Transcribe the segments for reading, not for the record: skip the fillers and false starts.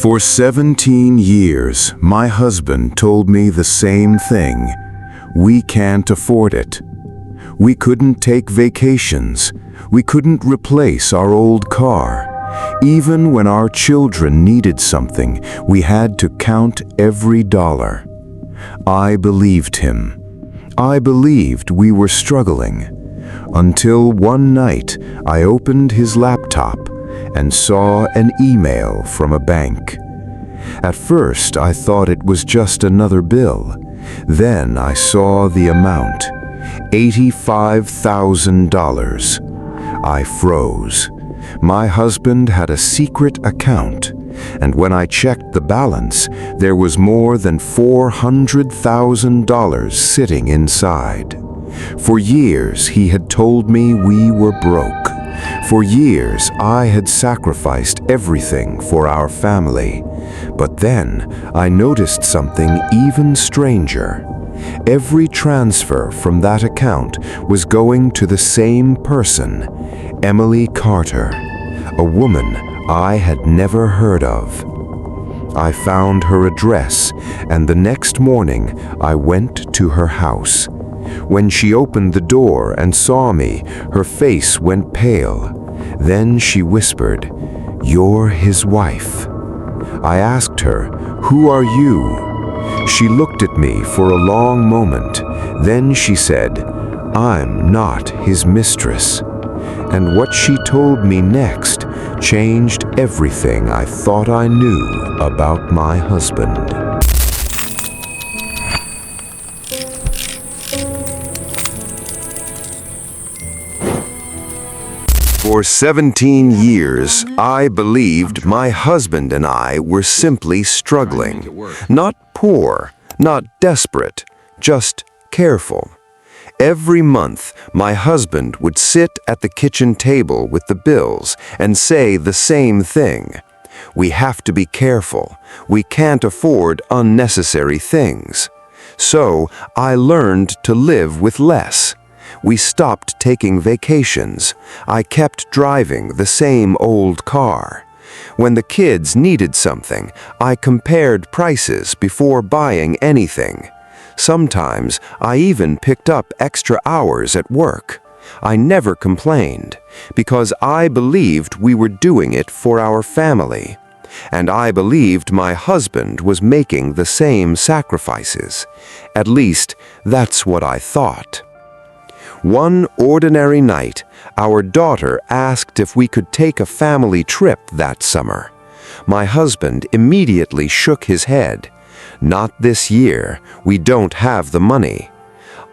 For 17 years, my husband told me the same thing. We can't afford it. We couldn't take vacations. We couldn't replace our old car. Even when our children needed something, we had to count every dollar. I believed him. I believed we were struggling. Until one night, I opened his laptop and saw an email from a bank. At first, I thought it was just another bill. Then I saw the amount, $85,000. I froze. My husband had a secret account, and when I checked the balance, there was more than $400,000 sitting inside. For years, he had told me we were broke. For years, I had sacrificed everything for our family. But then, I noticed something even stranger. Every transfer from that account was going to the same person, Emily Carter, a woman I had never heard of. I found her address, and the next morning, I went to her house. When she opened the door and saw me, her face went pale. Then she whispered, "You're his wife." I asked her, "Who are you?" She looked at me for a long moment. Then she said, "I'm not his mistress." And what she told me next changed everything I thought I knew about my husband. For 17 years, I believed my husband and I were simply struggling. Not poor, not desperate, just careful. Every month, my husband would sit at the kitchen table with the bills and say the same thing. We have to be careful. We can't afford unnecessary things. So, I learned to live with less. We stopped taking vacations. I kept driving the same old car. When the kids needed something, I compared prices before buying anything. Sometimes I even picked up extra hours at work. I never complained, because I believed we were doing it for our family. And I believed my husband was making the same sacrifices. At least, that's what I thought. One ordinary night, our daughter asked if we could take a family trip that summer. My husband immediately shook his head. "Not this year. We don't have the money."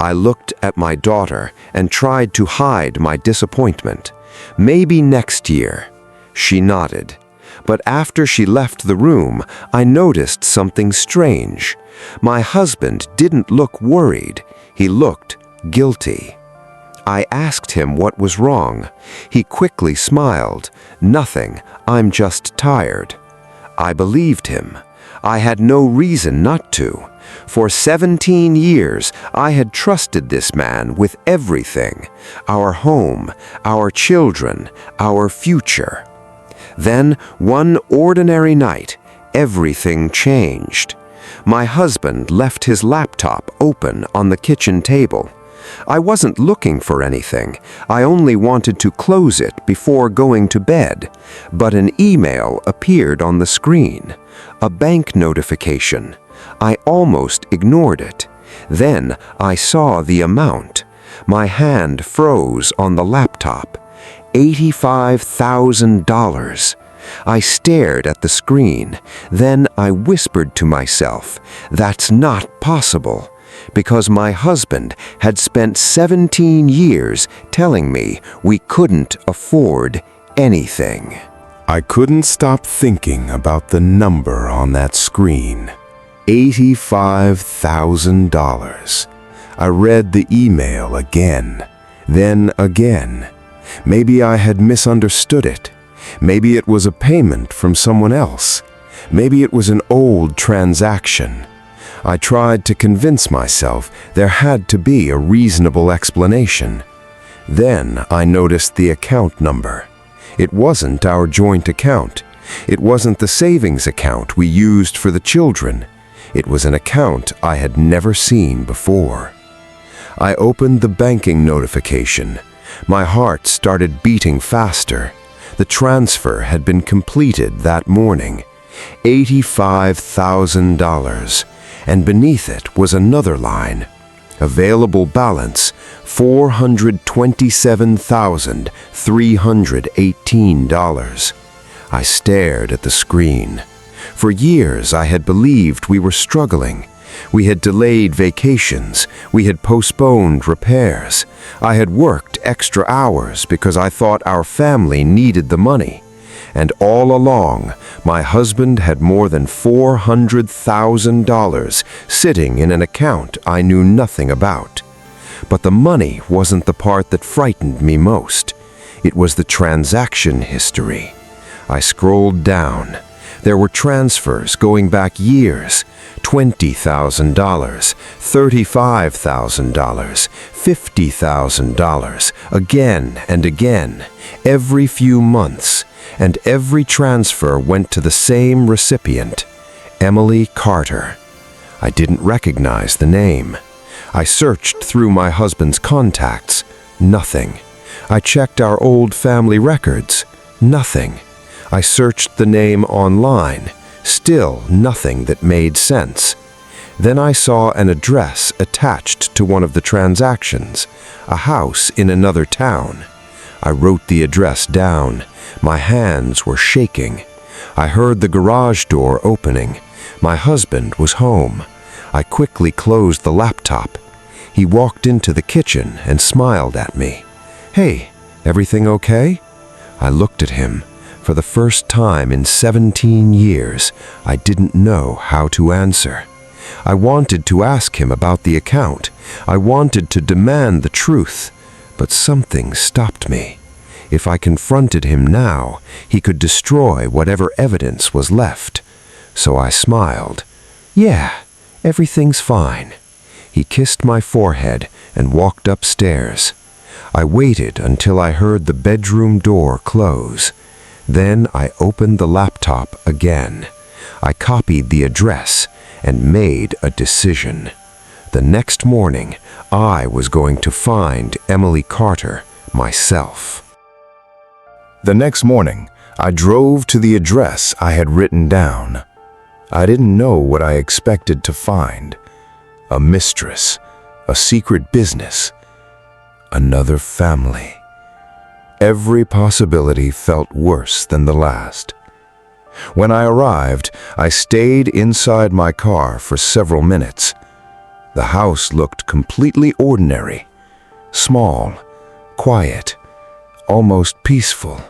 I looked at my daughter and tried to hide my disappointment. "Maybe next year." She nodded. But after she left the room, I noticed something strange. My husband didn't look worried. He looked guilty. I asked him what was wrong. He quickly smiled. "Nothing. I'm just tired." I believed him. I had no reason not to. For 17 years, I had trusted this man with everything: our home, our children, our future. Then, one ordinary night, everything changed. My husband left his laptop open on the kitchen table. I wasn't looking for anything. I only wanted to close it before going to bed. But an email appeared on the screen. A bank notification. I almost ignored it. Then I saw the amount. My hand froze on the laptop. $85,000. I stared at the screen. Then I whispered to myself, "That's not possible." Because my husband had spent 17 years telling me we couldn't afford anything. I couldn't stop thinking about the number on that screen. $85,000. I read the email again, then again. Maybe I had misunderstood it. Maybe it was a payment from someone else. Maybe it was an old transaction. I tried to convince myself there had to be a reasonable explanation. Then I noticed the account number. It wasn't our joint account. It wasn't the savings account we used for the children. It was an account I had never seen before. I opened the banking notification. My heart started beating faster. The transfer had been completed that morning. $85,000. And beneath it was another line. Available balance, $427,318. I stared at the screen. For years I had believed we were struggling. We had delayed vacations. We had postponed repairs. I had worked extra hours because I thought our family needed the money. And all along, my husband had more than $400,000 sitting in an account I knew nothing about. But the money wasn't the part that frightened me most. It was the transaction history. I scrolled down. There were transfers going back years. $20,000, $35,000, $50,000, again and again, every few months. And every transfer went to the same recipient, Emily Carter. I didn't recognize the name. I searched through my husband's contacts. Nothing. I checked our old family records. Nothing. I searched the name online. Still nothing that made sense. Then I saw an address attached to one of the transactions, a house in another town. I wrote the address down. My hands were shaking. I heard the garage door opening. My husband was home. I quickly closed the laptop. He walked into the kitchen and smiled at me. "Hey, everything okay?" I looked at him. For the first time in 17 years, I didn't know how to answer. I wanted to ask him about the account. I wanted to demand the truth, but something stopped me. If I confronted him now, he could destroy whatever evidence was left. So I smiled. "Yeah, everything's fine." He kissed my forehead and walked upstairs. I waited until I heard the bedroom door close. Then I opened the laptop again. I copied the address and made a decision. The next morning, I was going to find Emily Carter myself. The next morning, I drove to the address I had written down. I didn't know what I expected to find. A mistress, a secret business, another family. Every possibility felt worse than the last. When I arrived, I stayed inside my car for several minutes. The house looked completely ordinary, small, quiet, almost peaceful.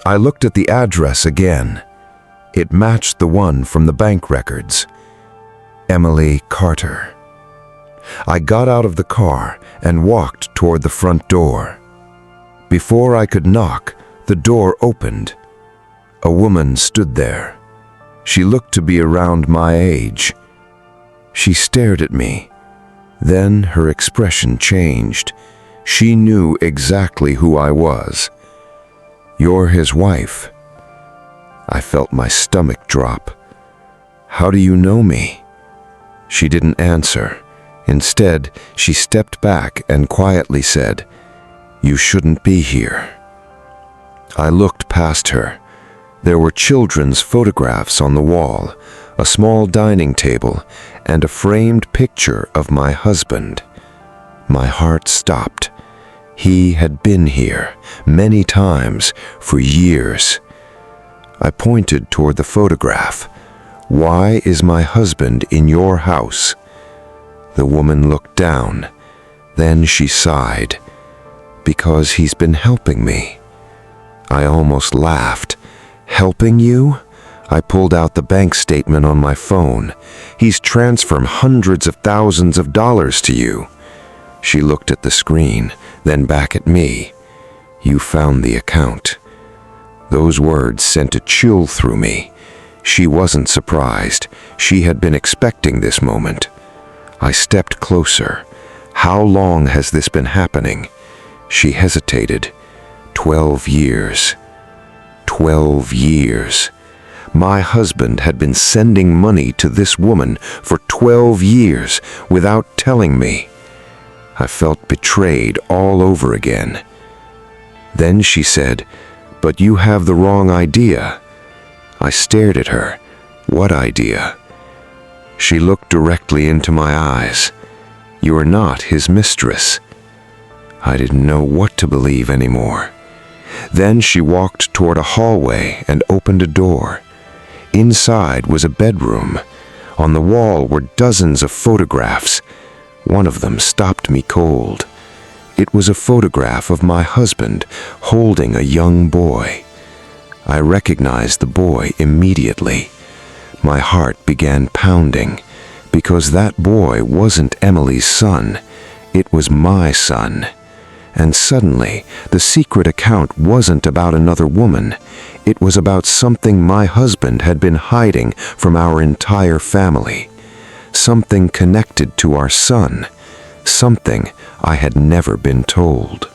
I looked at the address again. It matched the one from the bank records. Emily Carter. I got out of the car and walked toward the front door. Before I could knock, the door opened. A woman stood there. She looked to be around my age. She stared at me. Then her expression changed. She knew exactly who I was. "You're his wife." I felt my stomach drop. "How do you know me?" She didn't answer. Instead, she stepped back and quietly said, "You shouldn't be here." I looked past her. There were children's photographs on the wall, a small dining table, and a framed picture of my husband. My heart stopped. He had been here many times for years. I pointed toward the photograph. "Why is my husband in your house?" The woman looked down. Then she sighed. "Because he's been helping me." I almost laughed. "Helping you?" I pulled out the bank statement on my phone. "He's transferred hundreds of thousands of dollars to you." She looked at the screen, then back at me. "You found the account." Those words sent a chill through me. She wasn't surprised. She had been expecting this moment. I stepped closer. "How long has this been happening?" She hesitated. 12 years. 12 years. My husband had been sending money to this woman for 12 years without telling me. I felt betrayed all over again. Then she said, "But you have the wrong idea." I stared at her. What idea? She looked directly into my eyes. "You are not his mistress." I didn't know what to believe anymore. Then she walked toward a hallway and opened a door. Inside was a bedroom. On the wall were dozens of photographs. One of them stopped me cold. It was a photograph of my husband holding a young boy. I recognized the boy immediately. My heart began pounding, because that boy wasn't Emily's son. It was my son. And suddenly, the secret account wasn't about another woman. It was about something my husband had been hiding from our entire family. Something connected to our son. Something I had never been told.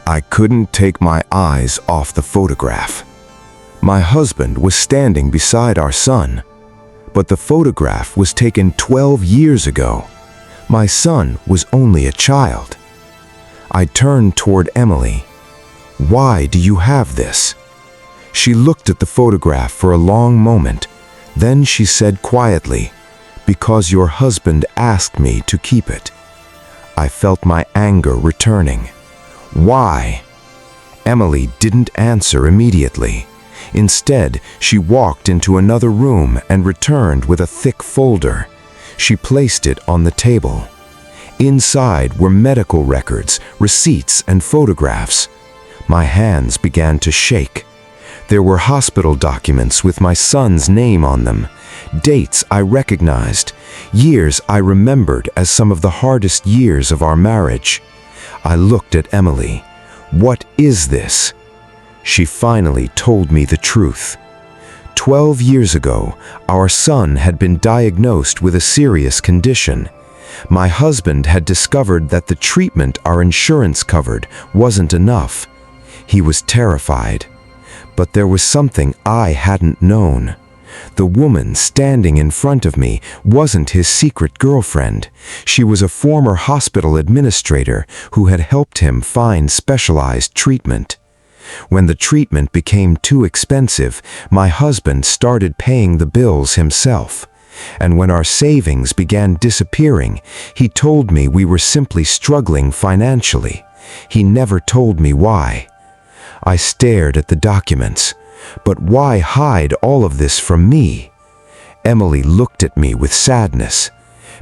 I couldn't take my eyes off the photograph. My husband was standing beside our son, but the photograph was taken 12 years ago. My son was only a child. I turned toward Emily. "Why do you have this?" She looked at the photograph for a long moment. Then she said quietly, "Because your husband asked me to keep it." I felt my anger returning. "Why?" Emily didn't answer immediately. Instead, she walked into another room and returned with a thick folder. She placed it on the table. Inside were medical records, receipts, and photographs. My hands began to shake. There were hospital documents with my son's name on them, dates I recognized, years I remembered as some of the hardest years of our marriage. I looked at Emily. "What is this?" She finally told me the truth. 12 years ago, our son had been diagnosed with a serious condition. My husband had discovered that the treatment our insurance covered wasn't enough. He was terrified. But there was something I hadn't known. The woman standing in front of me wasn't his secret girlfriend. She was a former hospital administrator who had helped him find specialized treatment. When the treatment became too expensive, my husband started paying the bills himself. And when our savings began disappearing, he told me we were simply struggling financially. He never told me why. I stared at the documents. But why hide all of this from me? Emily looked at me with sadness.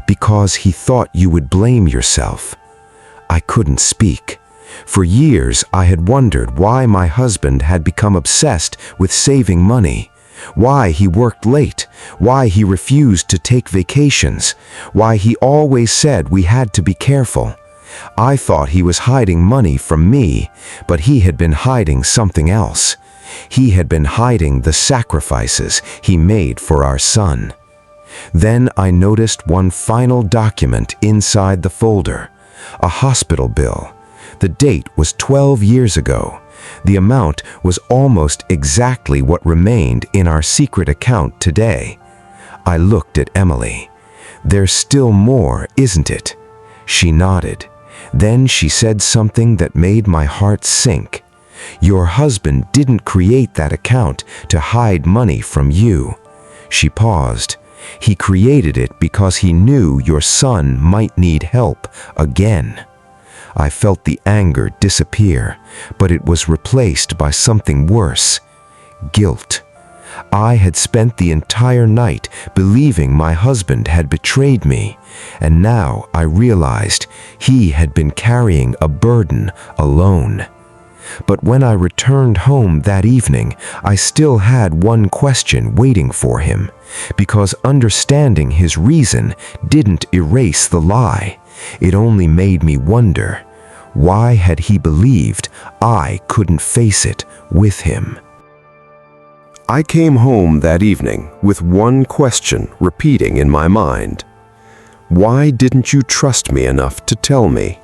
Because he thought you would blame yourself. I couldn't speak. For years, I had wondered why my husband had become obsessed with saving money. Why he worked late, why he refused to take vacations, why he always said we had to be careful. I thought he was hiding money from me, but he had been hiding something else. He had been hiding the sacrifices he made for our son. Then I noticed one final document inside the folder, a hospital bill. The date was 12 years ago. The amount was almost exactly what remained in our secret account today. I looked at Emily. "There's still more, isn't it?" She nodded. Then she said something that made my heart sink. "Your husband didn't create that account to hide money from you." She paused. "He created it because he knew your son might need help again." I felt the anger disappear, but it was replaced by something worse. Guilt. I had spent the entire night believing my husband had betrayed me, and now I realized he had been carrying a burden alone. But when I returned home that evening, I still had one question waiting for him, because understanding his reason didn't erase the lie. It only made me wonder, why had he believed I couldn't face it with him? I came home that evening with one question repeating in my mind. Why didn't you trust me enough to tell me?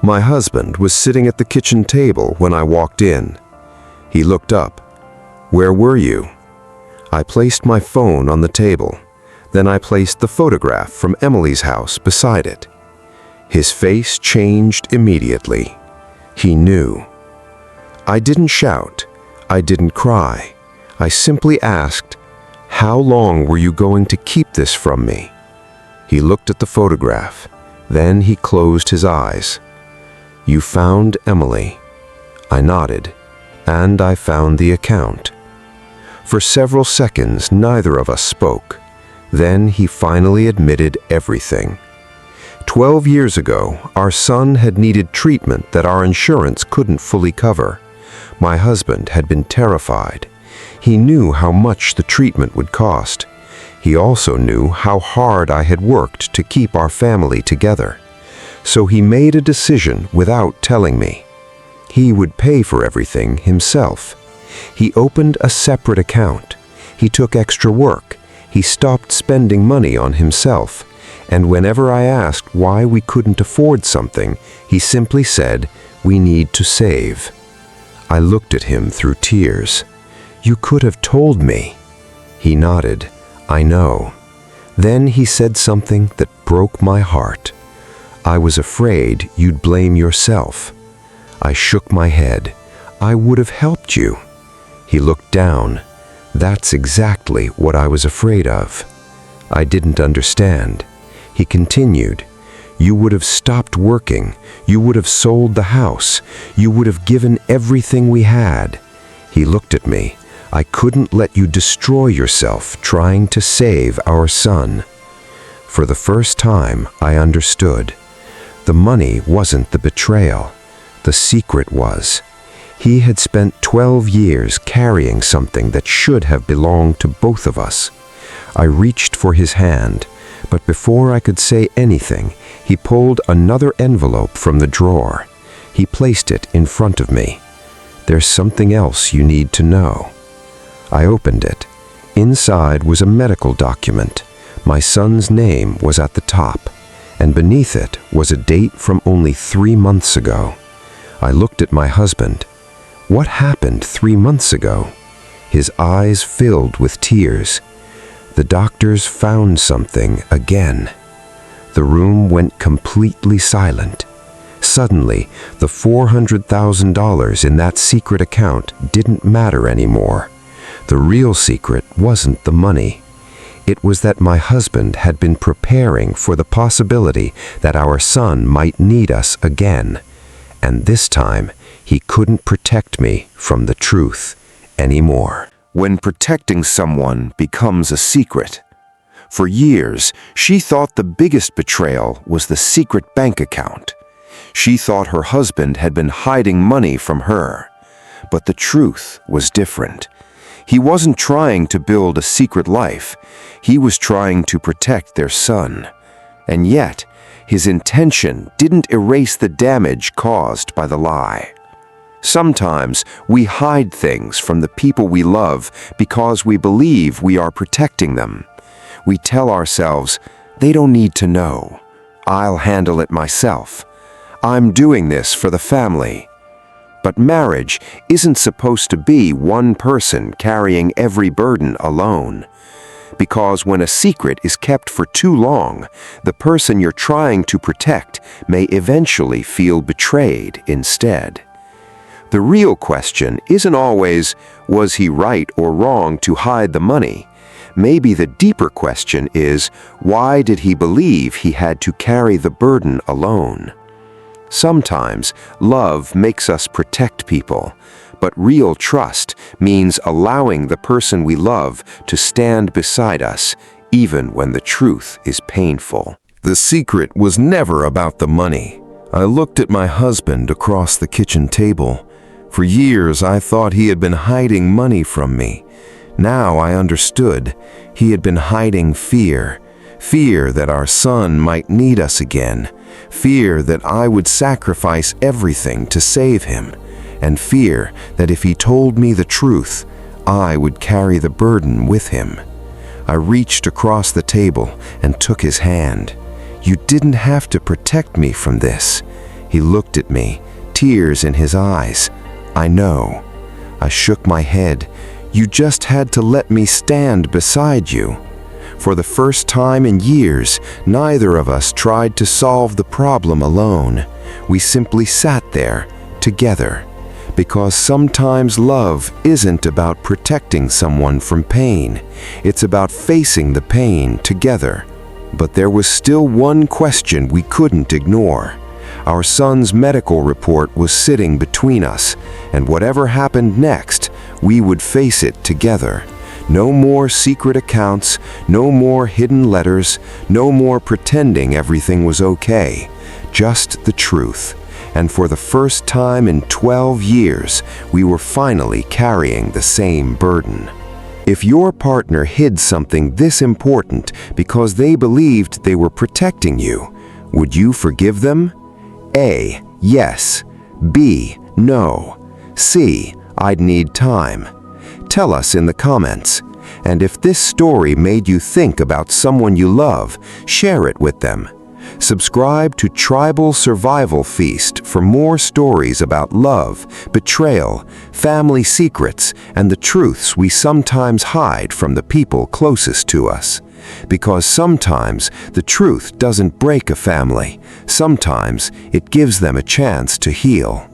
My husband was sitting at the kitchen table when I walked in. He looked up. "Where were you?" I placed my phone on the table. Then I placed the photograph from Emily's house beside it. His face changed immediately. He knew. I didn't shout. I didn't cry. I simply asked, "How long were you going to keep this from me?" He looked at the photograph. Then he closed his eyes. "You found Emily." I nodded, and I found the account. For several seconds, neither of us spoke. Then he finally admitted everything. 12 years ago, our son had needed treatment that our insurance couldn't fully cover. My husband had been terrified. He knew how much the treatment would cost. He also knew how hard I had worked to keep our family together. So he made a decision without telling me. He would pay for everything himself. He opened a separate account. He took extra work. He stopped spending money on himself. And whenever I asked why we couldn't afford something, he simply said, "We need to save." I looked at him through tears. "You could have told me." He nodded. "I know." Then he said something that broke my heart. "I was afraid you'd blame yourself." I shook my head. "I would have helped you." He looked down. "That's exactly what I was afraid of." I didn't understand. He continued, "You would have stopped working. You would have sold the house. You would have given everything we had." He looked at me. "I couldn't let you destroy yourself trying to save our son." For the first time, I understood. The money wasn't the betrayal. The secret was. He had spent 12 years carrying something that should have belonged to both of us. I reached for his hand, but before I could say anything, he pulled another envelope from the drawer. He placed it in front of me. "There's something else you need to know." I opened it. Inside was a medical document. My son's name was at the top, and beneath it was a date from only 3 months ago. I looked at my husband. What happened 3 months ago? His eyes filled with tears. The doctors found something again. The room went completely silent. Suddenly, the $400,000 in that secret account didn't matter anymore. The real secret wasn't the money. It was that my husband had been preparing for the possibility that our son might need us again. And this time, he couldn't protect me from the truth anymore. When protecting someone becomes a secret. For years, she thought the biggest betrayal was the secret bank account. She thought her husband had been hiding money from her. But the truth was different. He wasn't trying to build a secret life. He was trying to protect their son. And yet, his intention didn't erase the damage caused by the lie. Sometimes we hide things from the people we love because we believe we are protecting them. We tell ourselves, "They don't need to know. I'll handle it myself. I'm doing this for the family." But marriage isn't supposed to be one person carrying every burden alone. Because when a secret is kept for too long, the person you're trying to protect may eventually feel betrayed instead. The real question isn't always, was he right or wrong to hide the money? Maybe the deeper question is, why did he believe he had to carry the burden alone? Sometimes love makes us protect people, but real trust means allowing the person we love to stand beside us, even when the truth is painful. The secret was never about the money. I looked at my husband across the kitchen table. For years, I thought he had been hiding money from me. Now I understood. He had been hiding fear. Fear that our son might need us again. Fear that I would sacrifice everything to save him. And fear that if he told me the truth, I would carry the burden with him. I reached across the table and took his hand. "You didn't have to protect me from this." He looked at me, tears in his eyes. "I know." I shook my head. You just had to let me stand beside you. For the first time in years, neither of us tried to solve the problem alone. We simply sat there, together. Because sometimes love isn't about protecting someone from pain. It's about facing the pain together. But there was still one question we couldn't ignore. Our son's medical report was sitting between us, and whatever happened next, we would face it together. No more secret accounts, no more hidden letters, no more pretending everything was okay. Just the truth. And for the first time in 12 years, we were finally carrying the same burden. If your partner hid something this important because they believed they were protecting you, would you forgive them? A. Yes. B. No. C. I'd need time. Tell us in the comments. And if this story made you think about someone you love, share it with them. Subscribe to Tribal Survival Feast for more stories about love, betrayal, family secrets, and the truths we sometimes hide from the people closest to us. Because sometimes the truth doesn't break a family. Sometimes it gives them a chance to heal.